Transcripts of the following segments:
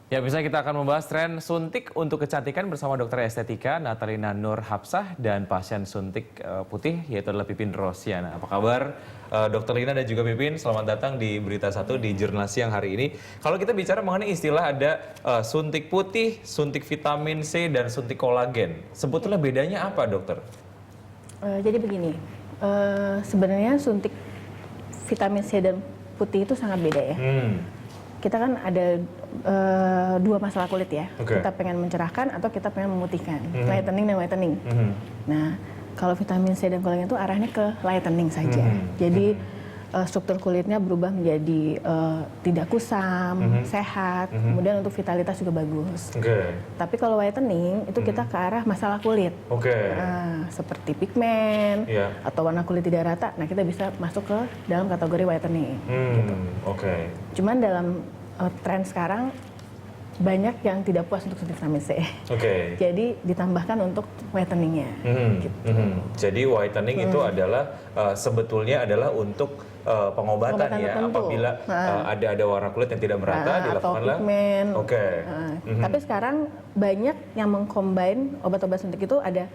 Ya, bisa kita akan membahas tren suntik untuk kecantikan bersama dokter estetika Natalina Nur Hapsah dan pasien suntik putih yaitu adalah Pipin Rosiana. Apa kabar Dokter Lina dan juga Pipin? Selamat datang di Berita Satu di Jurnal Siang hari ini. Kalau kita bicara mengenai istilah ada suntik putih, suntik vitamin C dan suntik kolagen. Sebetulnya bedanya apa, dokter? Jadi begini, sebenarnya suntik vitamin C dan putih itu sangat beda ya. Kita kan ada dua masalah kulit ya. Kita pengen mencerahkan atau kita pengen memutihkan, lightening dan whitening. Nah, kalau vitamin C dan kolagen itu arahnya ke lightening saja. Jadi struktur kulitnya berubah menjadi tidak kusam, sehat, kemudian untuk vitalitas juga bagus. Tapi kalau whitening itu kita ke arah masalah kulit, seperti pigmen atau warna kulit tidak rata. Nah, kita bisa masuk ke dalam kategori whitening. Gitu. Cuman dalam tren sekarang banyak yang tidak puas untuk suntik vitamin C. Jadi ditambahkan untuk whiteningnya. Jadi whitening itu adalah sebetulnya adalah untuk pengobatan ya, tertentu. Apabila ada warna kulit yang tidak merata dilakukanlah atau pigmen. Tapi sekarang banyak yang mengcombine obat-obat suntik itu ada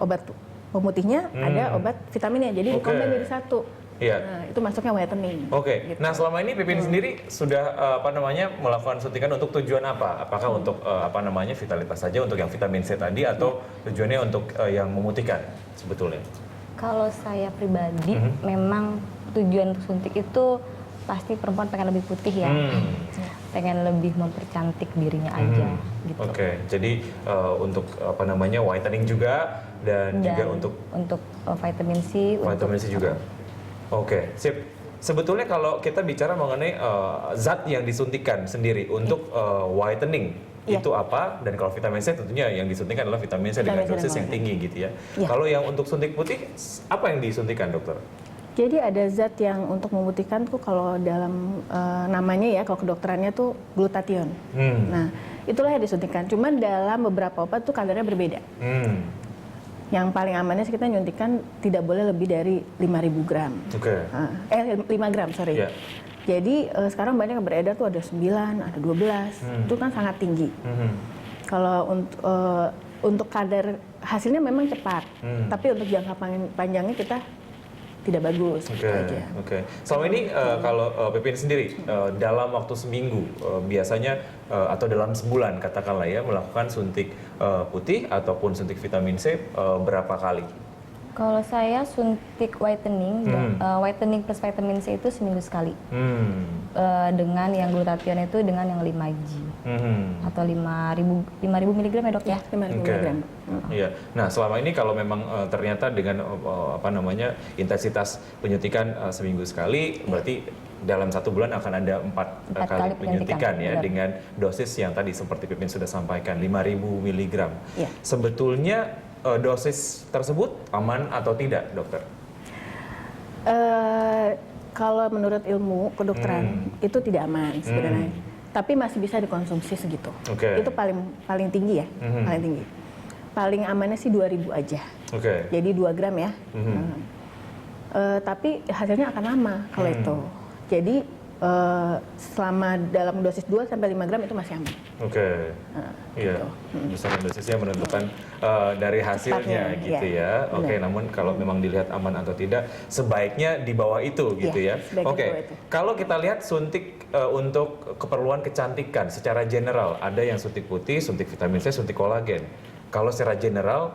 obat pemutihnya, ada obat vitaminnya. Jadi dikombin jadi satu. Nah, itu masuknya whitening. Gitu. Nah, selama ini Pipin sendiri sudah melakukan suntikan untuk tujuan apa? Apakah untuk vitalitas saja untuk yang vitamin C tadi atau tujuannya untuk yang memutihkan sebetulnya? Kalau saya pribadi memang tujuan untuk suntik itu pasti perempuan pengen lebih putih ya. Pengen lebih mempercantik dirinya aja gitu. Jadi untuk whitening juga dan juga untuk vitamin C. Vitamin C juga. Sip. Sebetulnya kalau kita bicara mengenai zat yang disuntikan sendiri untuk whitening itu apa, dan kalau vitamin C tentunya yang disuntikan adalah vitamin C dengan dosis yang tinggi gitu ya. Kalau yang untuk suntik putih apa yang disuntikan, dokter? Jadi ada zat yang untuk memutihkan tuh kalau dalam namanya ya, kalau kedokterannya tuh glutathione. Nah, itulah yang disuntikan. Cuman dalam beberapa obat tuh kadarnya berbeda. Yang paling amannya sih kita nyuntikkan tidak boleh lebih dari 5.000 gram. 5 gram, sorry. Jadi sekarang banyak yang beredar tuh ada 9, ada 12. Itu kan sangat tinggi. Kalau untuk kadar hasilnya memang cepat. Tapi untuk jangka panjangnya kita tidak bagus. Selama ini kalau Pipin sendiri dalam waktu seminggu biasanya atau dalam sebulan katakanlah ya melakukan suntik putih ataupun suntik vitamin C berapa kali? Kalau saya suntik whitening, whitening plus vitamin C itu seminggu sekali. Dengan yang glutathione itu dengan yang 5G atau 5.000 mg ya, dok ya? 5.000 mg. Nah, selama ini kalau memang ternyata dengan intensitas penyuntikan seminggu sekali, berarti dalam satu bulan akan ada 4 kali penyuntikan ya, dengan dosis yang tadi seperti Pipin sudah sampaikan 5.000 mg. Sebetulnya dosis tersebut aman atau tidak, dokter? Kalau menurut ilmu kedokteran itu tidak aman sebenarnya, tapi masih bisa dikonsumsi segitu. Itu paling tinggi ya, paling tinggi. Paling amannya sih 2.000 aja. Jadi 2 gram ya. Tapi hasilnya akan lama kalau itu. Jadi selama dalam dosis 2 sampai 5 gram itu masih aman. Besaran dosisnya menentukan dari hasilnya gitu ya. Namun kalau memang dilihat aman atau tidak, sebaiknya di bawah itu gitu ya. Kalau kita lihat suntik untuk keperluan kecantikan secara general, ada yang suntik putih, suntik vitamin C, suntik kolagen. Kalau secara general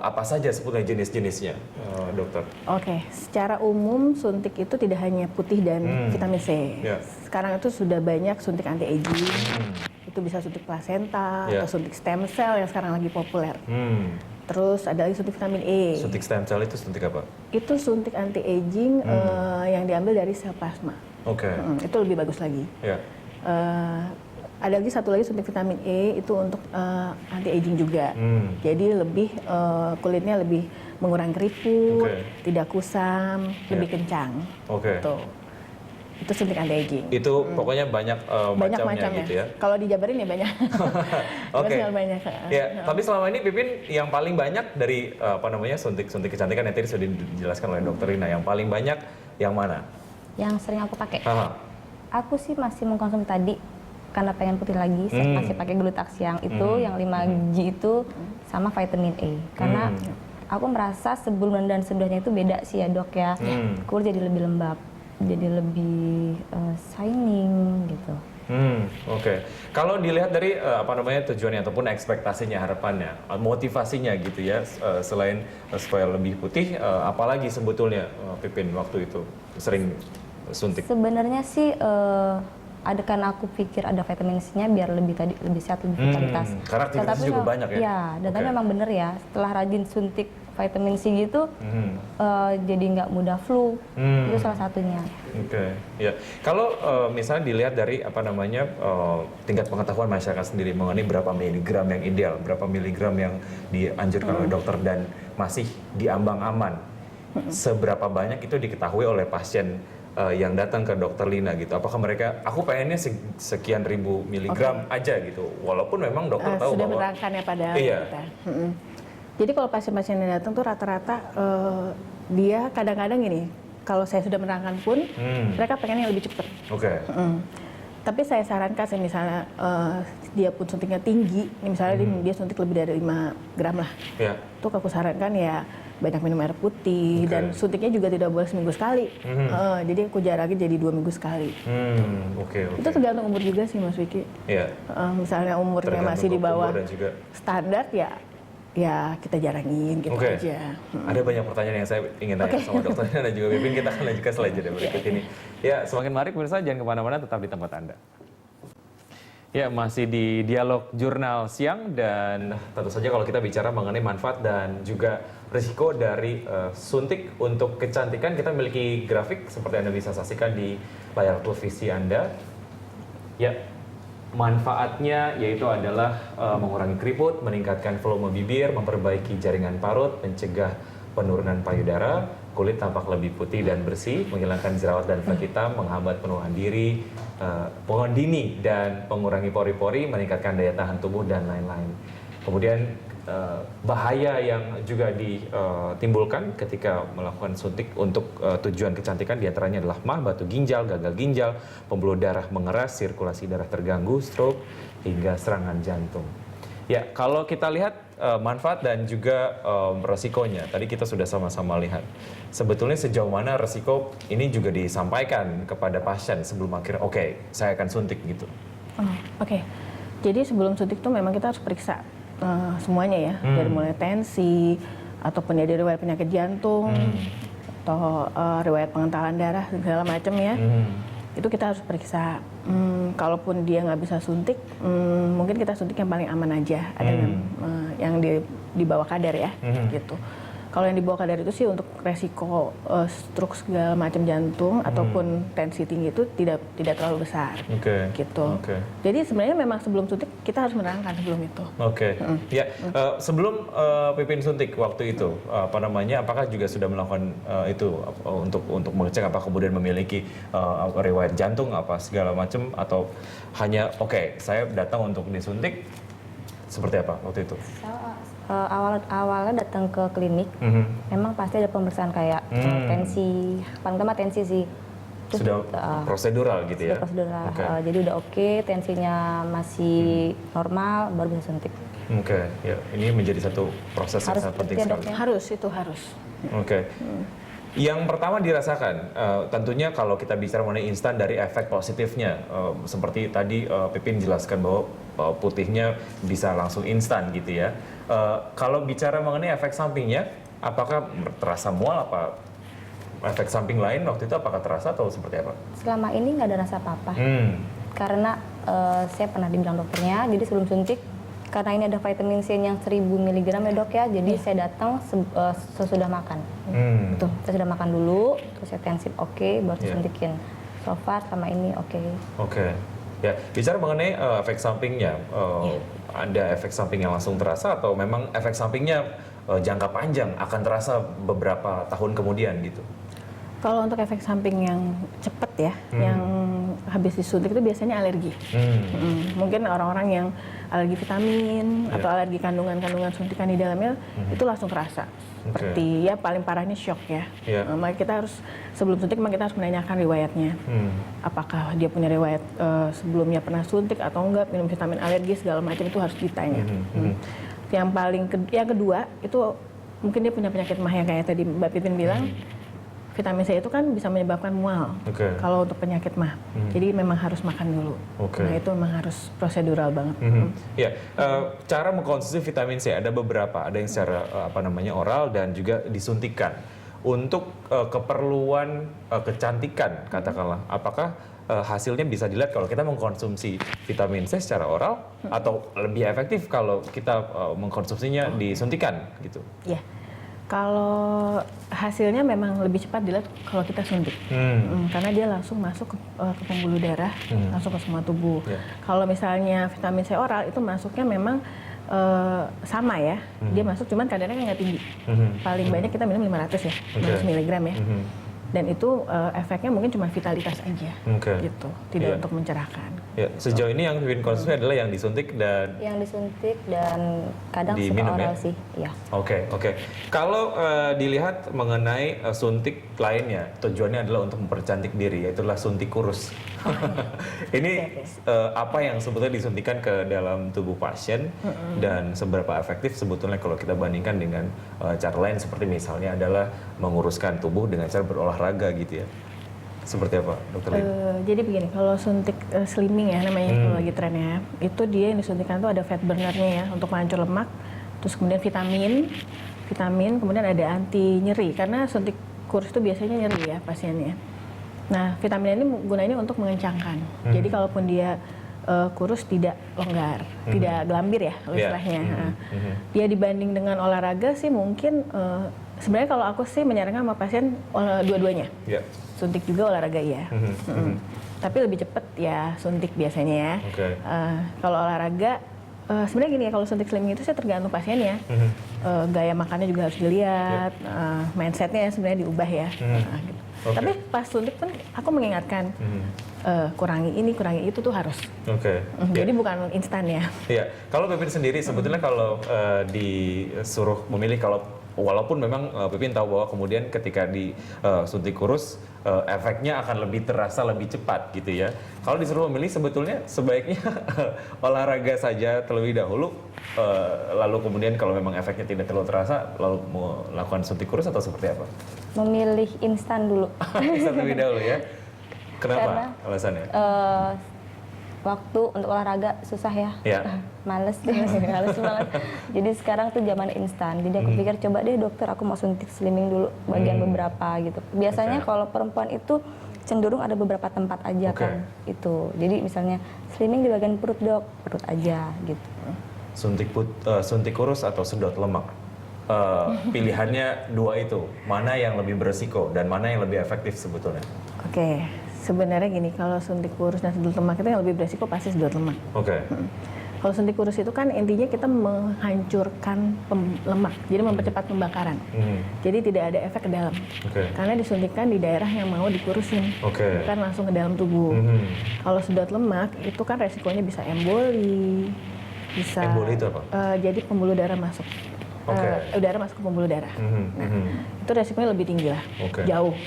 apa saja sebetulnya jenis-jenisnya, dokter? Secara umum suntik itu tidak hanya putih dan vitamin C. Sekarang itu sudah banyak suntik anti-aging, itu bisa suntik plasenta atau suntik stem cell yang sekarang lagi populer. Terus ada lagi suntik vitamin E. Suntik stem cell itu suntik apa? Itu suntik anti-aging yang diambil dari sel plasma. Itu lebih bagus lagi. Ada lagi satu lagi suntik vitamin E itu untuk anti-aging juga. Jadi lebih kulitnya lebih mengurangi keriput, tidak kusam, lebih kencang. Itu suntik anti-aging. Itu pokoknya banyak macamnya gitu ya. Kalau dijabarin ya banyak. Banyak. Tapi selama ini Pipin yang paling banyak dari suntik kecantikan yang tadi sudah dijelaskan oleh dokter Rina, yang paling banyak yang mana? Yang sering aku pakai. Aku sih masih mengkonsumsi tadi karena pengen putih lagi, saya masih pakai Glutaxiang itu yang 5G itu sama vitamin E. Karena aku merasa sebelum dan sesudahnya itu beda sih ya dok ya. Kulit jadi lebih lembab, jadi lebih shining gitu. Oke. Kalau dilihat dari tujuannya ataupun ekspektasinya, harapannya, motivasinya gitu ya, selain supaya lebih putih, apalagi sebetulnya Pipin waktu itu sering suntik? Sebenarnya sih ada kan aku pikir ada vitamin C-nya biar lebih sehat, lebih vitalitas. Karena aktivitasnya juga banyak ya? Iya, dan tapi memang bener ya, setelah rajin suntik vitamin C gitu, jadi nggak mudah flu. Itu salah satunya. Oke, ya. Kalau misalnya dilihat dari tingkat pengetahuan masyarakat sendiri mengenai berapa miligram yang ideal, berapa miligram yang dianjurkan oleh dokter dan masih diambang aman, seberapa banyak itu diketahui oleh pasien yang datang ke dokter Lina gitu? Apakah mereka, aku pengennya sekian ribu miligram aja gitu, walaupun memang dokter tahu sudah bahwa menerangkan ya pada kita. Jadi kalau pasien-pasien yang datang tuh rata-rata dia kadang-kadang gini, kalau saya sudah menerangkan pun mereka pengennya lebih cepat. Oke. Tapi saya sarankan, misalnya dia pun suntiknya tinggi, misalnya dia suntik lebih dari 5 gram lah, itu aku sarankan ya banyak minum air putih dan suntiknya juga tidak boleh seminggu sekali. Jadi aku jarangin jadi 2 minggu sekali. Itu tergantung umur juga sih Mas Wiki. Misalnya umurnya tergantung masih di bawah standar ya kita jarangin gitu aja. Ada banyak pertanyaan yang saya ingin tanya sama dokternya dan juga Pipin. Kita akan lanjutkan setelah jeda berikut ini. Ya, semakin menarik pemirsa, jangan kemana-mana, tetap di tempat Anda. Ya, masih di Dialog Jurnal Siang, dan tentu saja kalau kita bicara mengenai manfaat dan juga risiko dari suntik untuk kecantikan, kita memiliki grafik seperti Anda bisa saksikan di layar televisi Anda. Ya, manfaatnya yaitu adalah mengurangi keriput, meningkatkan volume bibir, memperbaiki jaringan parut, mencegah penurunan payudara, kulit tampak lebih putih dan bersih, menghilangkan jerawat dan flek hitam, menghambat penuaan diri, penguatan dini dan mengurangi pori-pori, meningkatkan daya tahan tubuh dan lain-lain. Kemudian bahaya yang juga ditimbulkan ketika melakukan suntik untuk tujuan kecantikan diantaranya adalah mah, batu ginjal, gagal ginjal, pembuluh darah mengeras, sirkulasi darah terganggu, stroke, hingga serangan jantung. Ya, kalau kita lihat manfaat dan juga resikonya, tadi kita sudah sama-sama lihat. Sebetulnya sejauh mana resiko ini juga disampaikan kepada pasien sebelum akhirnya, saya akan suntik gitu. Jadi sebelum suntik tuh memang kita harus periksa semuanya ya, dari mulai tensi, ataupun ya dari riwayat penyakit jantung, atau riwayat pengentalan darah, segala macam ya. Itu kita harus periksa. Kalaupun dia nggak bisa suntik, mungkin kita suntik yang paling aman aja, ada yang di bawah kadar ya, gitu. Kalau yang di bawah kadar itu sih untuk resiko stroke segala macam jantung ataupun tensi tinggi itu tidak terlalu besar, gitu. Jadi sebenarnya memang sebelum suntik kita harus menerangkan sebelum itu. Ya, sebelum Pipin suntik waktu itu, apakah juga sudah melakukan itu untuk mengecek apa kemudian memiliki riwayat jantung apa segala macam, atau hanya saya datang untuk disuntik, seperti apa waktu itu? Awalnya datang ke klinik, memang pasti ada pemeriksaan kayak tensi, paling utama tensi sih. Terus sudah prosedural gitu ya? Sudah prosedural, jadi udah tensinya masih normal, baru bisa suntik. Ya, ini menjadi satu proses yang sangat penting sekali. Harus. Yang pertama dirasakan, tentunya kalau kita bicara mengenai instan dari efek positifnya, seperti tadi Pipin jelaskan bahwa putihnya bisa langsung instan gitu ya. Kalau bicara mengenai efek sampingnya, apakah terasa mual, apa efek samping lain waktu itu apakah terasa atau seperti apa? Selama ini nggak ada rasa apa-apa, karena saya pernah dibilang dokternya, jadi sebelum suntik, karena ini ada vitamin C yang 1000 mg ya dok ya, jadi saya datang sesudah makan. Saya sudah makan dulu, terus saya tensi baru suntikin. So far selama ini Ya, bicara mengenai efek sampingnya, ada efek samping yang langsung terasa atau memang efek sampingnya jangka panjang akan terasa beberapa tahun kemudian gitu? Kalau untuk efek samping yang cepat ya, yang habis disuntik itu biasanya alergi. Mungkin orang-orang yang alergi vitamin atau alergi kandungan-kandungan suntikan di dalamnya itu langsung kerasa. Seperti ya paling parahnya shock ya. Makanya kita harus sebelum suntik memang kita harus menanyakan riwayatnya. Apakah dia punya riwayat sebelumnya pernah suntik atau enggak, minum vitamin alergi segala macam itu harus ditanya. Yang kedua itu mungkin dia punya penyakit mah yang kayak tadi Mbak Pipin bilang. Vitamin C itu kan bisa menyebabkan mual kalau untuk penyakit mah. Jadi memang harus makan dulu. Nah itu memang harus prosedural banget. Cara mengkonsumsi vitamin C ada beberapa. Ada yang secara oral dan juga disuntikan. Untuk keperluan kecantikan katakanlah, apakah hasilnya bisa dilihat kalau kita mengkonsumsi vitamin C secara oral atau lebih efektif kalau kita mengkonsumsinya disuntikan gitu? Ya. Kalau hasilnya memang lebih cepat dilihat kalau kita suntik, karena dia langsung masuk ke pembuluh darah, langsung ke semua tubuh. Kalau misalnya vitamin C oral itu masuknya memang sama ya, dia masuk cuman kadarnya nggak tinggi. Paling banyak kita minum 500 ya, 500 mg ya. Dan itu efeknya mungkin cuma vitalitas aja, gitu, tidak untuk mencerahkan. Ya, sejauh ini yang Pipin konsumsi adalah yang disuntik dan kadang suka oral sih. Ya. Oke. Kalau dilihat mengenai suntik lainnya, tujuannya adalah untuk mempercantik diri, yaitulah suntik kurus. Ini apa yang sebetulnya disuntikan ke dalam tubuh pasien dan seberapa efektif sebetulnya kalau kita bandingkan dengan cara lain seperti misalnya adalah menguruskan tubuh dengan cara berolahraga gitu ya. Seperti apa, Dokter Lin? Jadi begini, kalau suntik slimming ya namanya kalau lagi trennya, itu dia yang disuntikan tuh ada fat burnernya ya untuk menghancur lemak, terus kemudian vitamin, kemudian ada anti nyeri karena suntik kurus itu biasanya nyeri ya pasiennya. Nah, vitamin ini gunanya untuk mengencangkan. Jadi kalaupun dia kurus tidak longgar, tidak gelambir ya istilahnya. Dia dibanding dengan olahraga sih mungkin sebenarnya kalau aku sih menyarankan sama pasien dua-duanya. Suntik juga olahraga ya. Tapi lebih cepat ya suntik biasanya ya. Kalau olahraga sebenarnya gini ya, kalau suntik slimming itu saya tergantung pasiennya. Gaya makannya juga harus dilihat, mindsetnya sebenarnya diubah ya. Gitu. Tapi pas suntik pun aku mengingatkan kurangi ini, kurangi itu tuh harus. Jadi bukan instan ya. Iya. Kalau Pipin sendiri sebetulnya kalau disuruh memilih, walaupun memang Pipin tahu bahwa kemudian ketika disuntik kurus efeknya akan lebih terasa lebih cepat gitu ya. Kalau disuruh memilih sebetulnya sebaiknya olahraga saja terlebih dahulu, lalu kemudian kalau memang efeknya tidak terlalu terasa lalu melakukan suntik kurus atau seperti apa? Memilih instan dulu. Instan terlebih dahulu ya. Kenapa alasannya? Waktu untuk olahraga susah ya. Males deh, males banget. Jadi sekarang tuh zaman instan. Jadi aku pikir coba deh dokter, aku mau suntik slimming dulu bagian beberapa gitu. Biasanya kalau perempuan itu cenderung ada beberapa tempat aja kan itu. Jadi misalnya slimming di bagian perut dok, perut aja gitu. Suntik kurus atau sedot lemak? Pilihannya dua itu, mana yang lebih beresiko dan mana yang lebih efektif sebetulnya? Sebenarnya gini, kalau suntik kurus dan sedot lemak itu yang lebih beresiko pasti sedot lemak. Kalau suntik kurus itu kan intinya kita menghancurkan lemak, jadi mempercepat pembakaran. Jadi tidak ada efek ke dalam. Karena disuntikkan di daerah yang mau dikurusin, bukan langsung ke dalam tubuh. Kalau sedot lemak itu kan resikonya bisa emboli, bisa. Emboli itu apa? Jadi pembuluh darah masuk. Udara masuk ke pembuluh darah. Nah, itu resikonya lebih tinggi lah, jauh.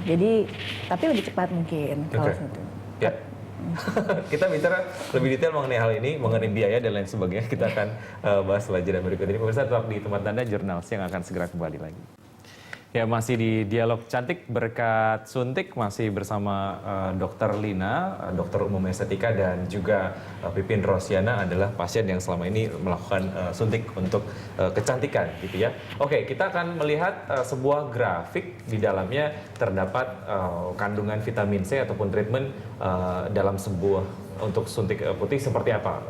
Jadi, tapi lebih cepat mungkin kalau itu. Kita bicara lebih detail mengenai hal ini, mengenai biaya dan lain sebagainya. Kita akan bahas setelah jeda berikut ini. Pemirsa tetap di tempat Anda, Jurnal yang akan segera kembali lagi. Ya, masih di Dialog Cantik berkat suntik, masih bersama Dr. Lina, dokter umum estetika, dan juga Pipin Rosiana adalah pasien yang selama ini melakukan suntik untuk kecantikan gitu ya. Oke, kita akan melihat sebuah grafik, di dalamnya terdapat kandungan vitamin C ataupun treatment dalam sebuah untuk suntik putih seperti apa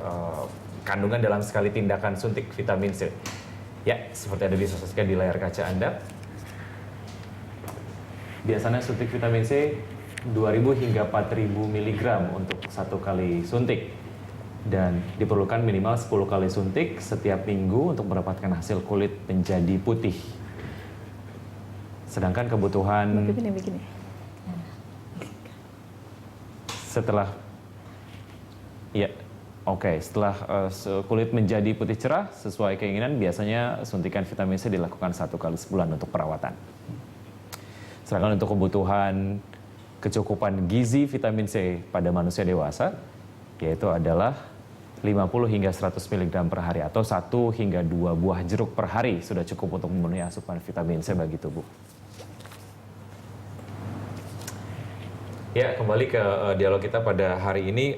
kandungan dalam sekali tindakan suntik vitamin C. Ya, seperti ada disaksikan di layar kaca Anda. Biasanya suntik vitamin C 2.000 hingga 4.000 mg untuk satu kali suntik. Dan diperlukan minimal 10 kali suntik setiap minggu untuk mendapatkan hasil kulit menjadi putih. Sedangkan kebutuhan... Setelah setelah kulit menjadi putih cerah sesuai keinginan, biasanya suntikan vitamin C dilakukan 1 kali sebulan untuk perawatan. Sedangkan untuk kebutuhan kecukupan gizi vitamin C pada manusia dewasa, yaitu adalah 50 hingga 100 mg per hari atau 1 hingga 2 buah jeruk per hari sudah cukup untuk memenuhi asupan vitamin C bagi tubuh. Ya, kembali ke dialog kita pada hari ini,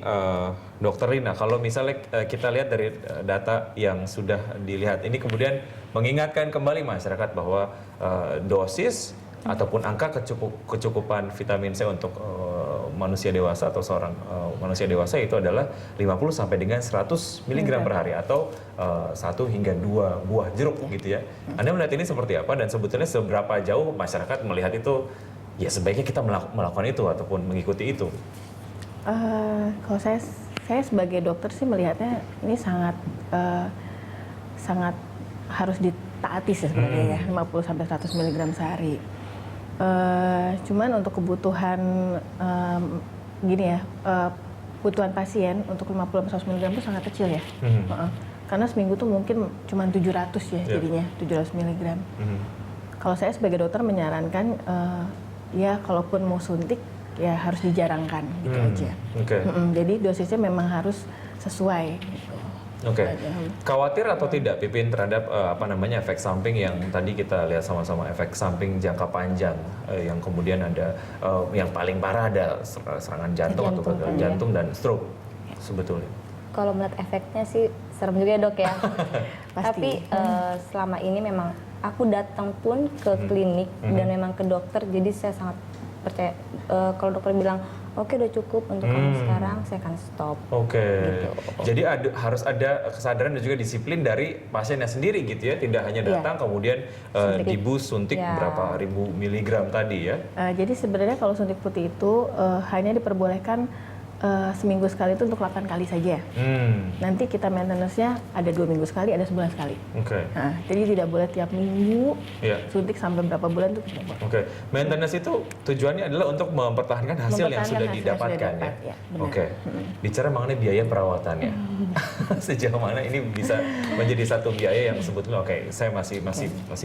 Dr. Rina. Kalau misalnya kita lihat dari data yang sudah dilihat, ini kemudian mengingatkan kembali masyarakat bahwa dosis ataupun angka kecukupan vitamin C untuk manusia dewasa atau seorang manusia dewasa itu adalah 50 sampai dengan 100 mg per hari atau 1 hingga 2 buah jeruk gitu ya. Anda melihat ini seperti apa dan sebetulnya seberapa jauh masyarakat melihat itu? Ya sebaiknya kita melakukan itu ataupun mengikuti itu. Kalau saya sebagai dokter sih melihatnya ini sangat harus ditaati sebenarnya ya, 50 sampai 100 mg sehari. Cuman untuk kebutuhan kebutuhan pasien untuk 50 sampai 100 mg itu sangat kecil ya. Karena seminggu tuh mungkin cuma 700 ya jadinya, 700 mg. Kalau saya sebagai dokter menyarankan ya kalaupun mau suntik ya harus dijarangkan gitu aja. Jadi dosisnya memang harus sesuai. Gitu. Khawatir atau tidak Pipin terhadap efek samping yang tadi kita lihat sama-sama, efek samping jangka panjang yang kemudian ada yang paling parah ada serangan jantung atau gagal jantung dan stroke sebetulnya. Kalau melihat efeknya sih serem juga ya dok ya. Tapi selama ini memang aku datang pun ke klinik dan memang ke dokter, jadi saya sangat percaya kalau dokter bilang oke, udah cukup untuk kamu sekarang, saya akan stop. Gitu. Jadi harus ada kesadaran dan juga disiplin dari pasiennya sendiri gitu ya, tidak hanya datang kemudian dibus suntik berapa ribu miligram tadi ya. Jadi sebenarnya kalau suntik putih itu hanya diperbolehkan seminggu sekali itu untuk 8 kali saja. Nanti kita maintenance-nya ada 2 minggu sekali, ada sebulan sekali. Nah, jadi tidak boleh tiap minggu suntik sampai berapa bulan itu tidak boleh. Maintenance itu tujuannya adalah untuk mempertahankan hasil yang sudah didapatkan ya. Bicara mengenai biaya perawatannya, sejauh mana ini bisa menjadi satu biaya yang sebetulnya saya masih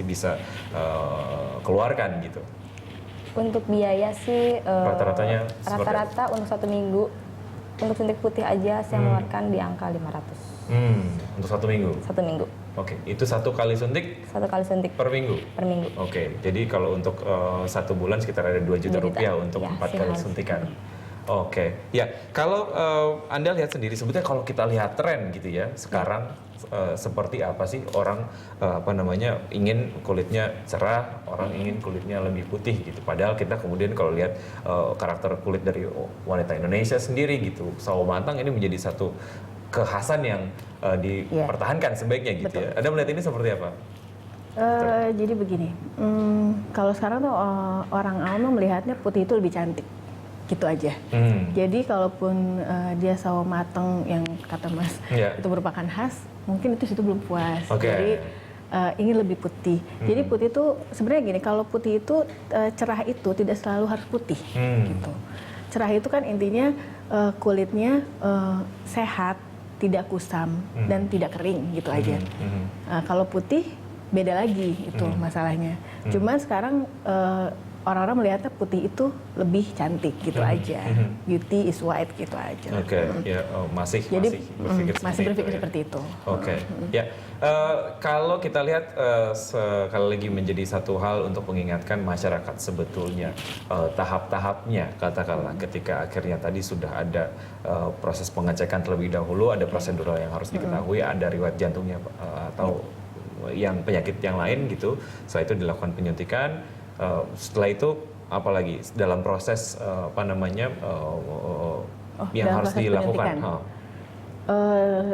bisa keluarkan gitu. Untuk biaya sih rata-rata untuk 1 minggu untuk suntik putih aja saya mengeluarkan di angka 500. Untuk 1 minggu? 1 minggu. Itu 1 kali suntik? 1 kali suntik. Per minggu? Per minggu. Jadi kalau untuk 1 bulan sekitar ada 2 juta rupiah untuk 4 kali suntikan. Ya kalau Anda lihat sendiri sebetulnya kalau kita lihat tren gitu ya sekarang seperti apa sih orang ingin kulitnya cerah, orang ingin kulitnya lebih putih gitu. Padahal kita kemudian kalau lihat karakter kulit dari wanita Indonesia sendiri gitu, sawo matang ini menjadi satu kekhasan yang dipertahankan sebaiknya gitu. Ya. Anda melihat ini seperti apa? Jadi begini, kalau sekarang tuh orang awam melihatnya putih itu lebih cantik. Gitu aja. Jadi kalaupun dia sawo mateng yang kata Mas itu merupakan khas, mungkin itu situ belum puas. Jadi ingin lebih putih. Jadi putih itu sebenarnya gini, kalau putih itu cerah itu tidak selalu harus putih. Gitu. Cerah itu kan intinya kulitnya sehat, tidak kusam dan tidak kering gitu aja. Kalau putih beda lagi itu masalahnya. Cuman sekarang orang-orang melihatnya putih itu lebih cantik gitu aja. Beauty is white gitu aja. Masih berpikir seperti itu. Kalau kita lihat sekali lagi menjadi satu hal untuk mengingatkan masyarakat sebetulnya tahap-tahapnya katakanlah ketika akhirnya tadi sudah ada proses pengecekan terlebih dahulu, ada prosedural yang harus diketahui, ada riwayat jantungnya atau yang penyakit yang lain gitu. Setelah itu dilakukan penyuntikan. Setelah itu apalagi dalam proses yang harus dilakukan?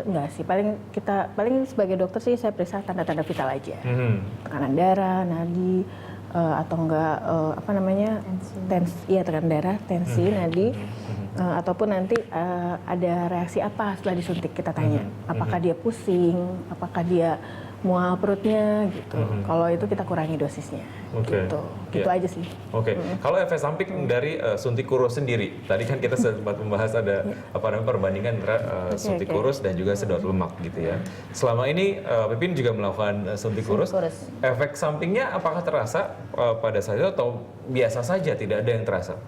Enggak sih, paling sebagai dokter sih saya periksa tanda-tanda vital aja, tekanan darah, nadi, atau enggak tekanan darah, tensi, nadi, ataupun nanti ada reaksi apa setelah disuntik kita tanya, apakah dia pusing, apakah dia mual perutnya gitu. Kalau itu kita kurangi dosisnya. Gitu. Gitu aja sih. Kalau efek samping dari suntik kurus sendiri, tadi kan kita sempat membahas ada perbandingan antara suntik kurus dan juga sedot lemak gitu ya. Selama ini Pipin juga melakukan suntik kurus. Efek sampingnya apakah terasa pada saat itu atau biasa saja, tidak ada yang terasa?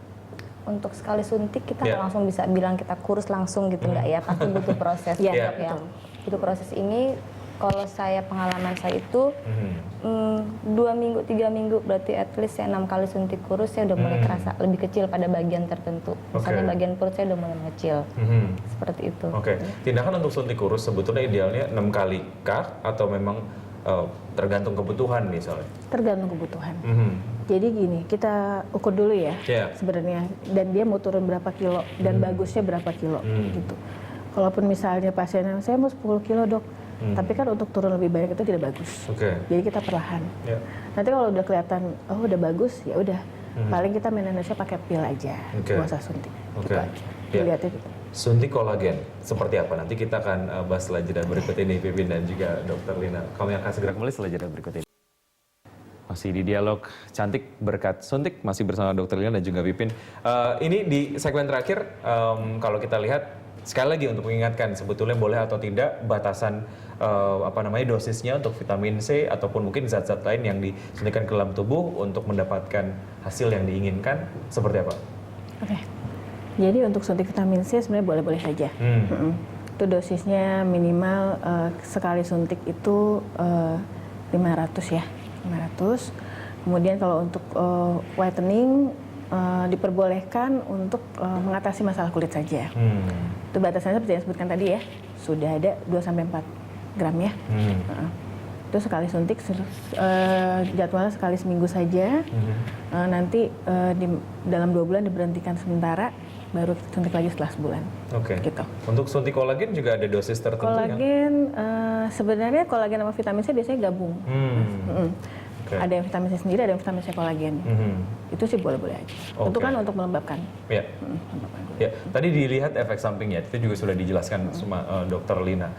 Untuk sekali suntik kita nggak langsung bisa bilang kita kurus langsung gitu nggak ya, pasti butuh proses ya. Butuh proses ini. Kalau pengalaman saya itu 2 minggu, 3 minggu, berarti at least saya 6 kali suntik kurus, saya udah mulai kerasa lebih kecil pada bagian tertentu. Misalnya bagian perut saya udah mulai mengecil, seperti itu. Tindakan untuk suntik kurus sebetulnya idealnya 6 kali kah atau memang tergantung kebutuhan misalnya? Tergantung kebutuhan. Jadi gini, kita ukur dulu ya sebenarnya, dan dia mau turun berapa kilo dan bagusnya berapa kilo gitu. Kalaupun misalnya pasiennya saya mau 10 kilo dok, tapi kan untuk turun lebih banyak itu tidak bagus. Jadi kita perlahan. Nanti kalau udah kelihatan, oh udah bagus, ya udah. Paling kita manajenya pakai pil aja, nggak usah suntik. Gitu aja. Dilihatnya gitu. Suntik kolagen seperti apa? Nanti kita akan bahas setelah jeda berikut ini, Pipin dan juga Dr. Lina. Kami akan segera kembali setelah jeda berikut ini. Masih di dialog cantik berkat suntik, masih bersama Dr. Lina dan juga Pipin. Ini di segmen terakhir, kalau kita lihat sekali lagi untuk mengingatkan sebetulnya boleh atau tidak batasan dosisnya untuk vitamin C ataupun mungkin zat-zat lain yang disuntikan ke dalam tubuh untuk mendapatkan hasil yang diinginkan seperti apa? Jadi untuk suntik vitamin C sebenarnya boleh-boleh saja. Itu dosisnya minimal sekali suntik itu 500 ya, 500. Kemudian kalau untuk whitening diperbolehkan untuk mengatasi masalah kulit saja. Itu batasannya seperti yang disebutkan tadi ya, sudah ada 2-4 gram ya. Itu sekali suntik, jadwalnya sekali seminggu saja. Nanti dalam 2 bulan diberhentikan sementara, baru suntik lagi setelah sebulan. Gitu. Untuk suntik kolagen juga ada dosis tertentu? Kolagen, sebenarnya kolagen sama vitamin C biasanya gabung. Ada yang vitamin C sendiri, ada yang vitamin C kolagen. Itu sih boleh-boleh aja. Itu kan untuk melembabkan. Tadi dilihat efek sampingnya, itu juga sudah dijelaskan sama Dr. Lina.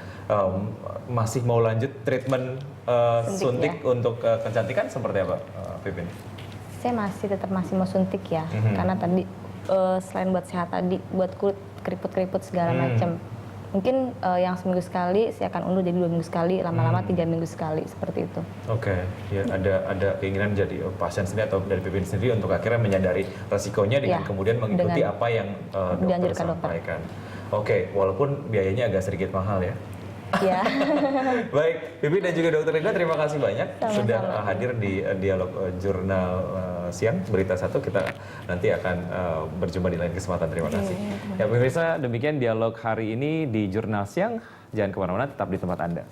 Masih mau lanjut treatment suntik untuk kecantikan seperti apa, Pipin? Saya tetap masih mau suntik ya, karena tadi selain buat sehat tadi, buat kulit keriput-keriput segala macam. Mungkin yang seminggu sekali saya akan undur jadi 2 minggu sekali, lama-lama 3 minggu sekali, seperti itu. Ada keinginan jadi pasien sendiri atau dari Pipin sendiri untuk akhirnya menyadari resikonya dengan kemudian mengikuti apa yang dokter sampaikan. Walaupun biayanya agak sedikit mahal ya. Baik, Pipin dan juga Dr. Lina, terima kasih banyak sudah hadir di dialog jurnal siang Berita Satu. Kita nanti akan berjumpa di lain kesempatan. Terima kasih. Ya pemirsa, demikian dialog hari ini di Jurnal Siang. Jangan kemana-mana, tetap di tempat Anda.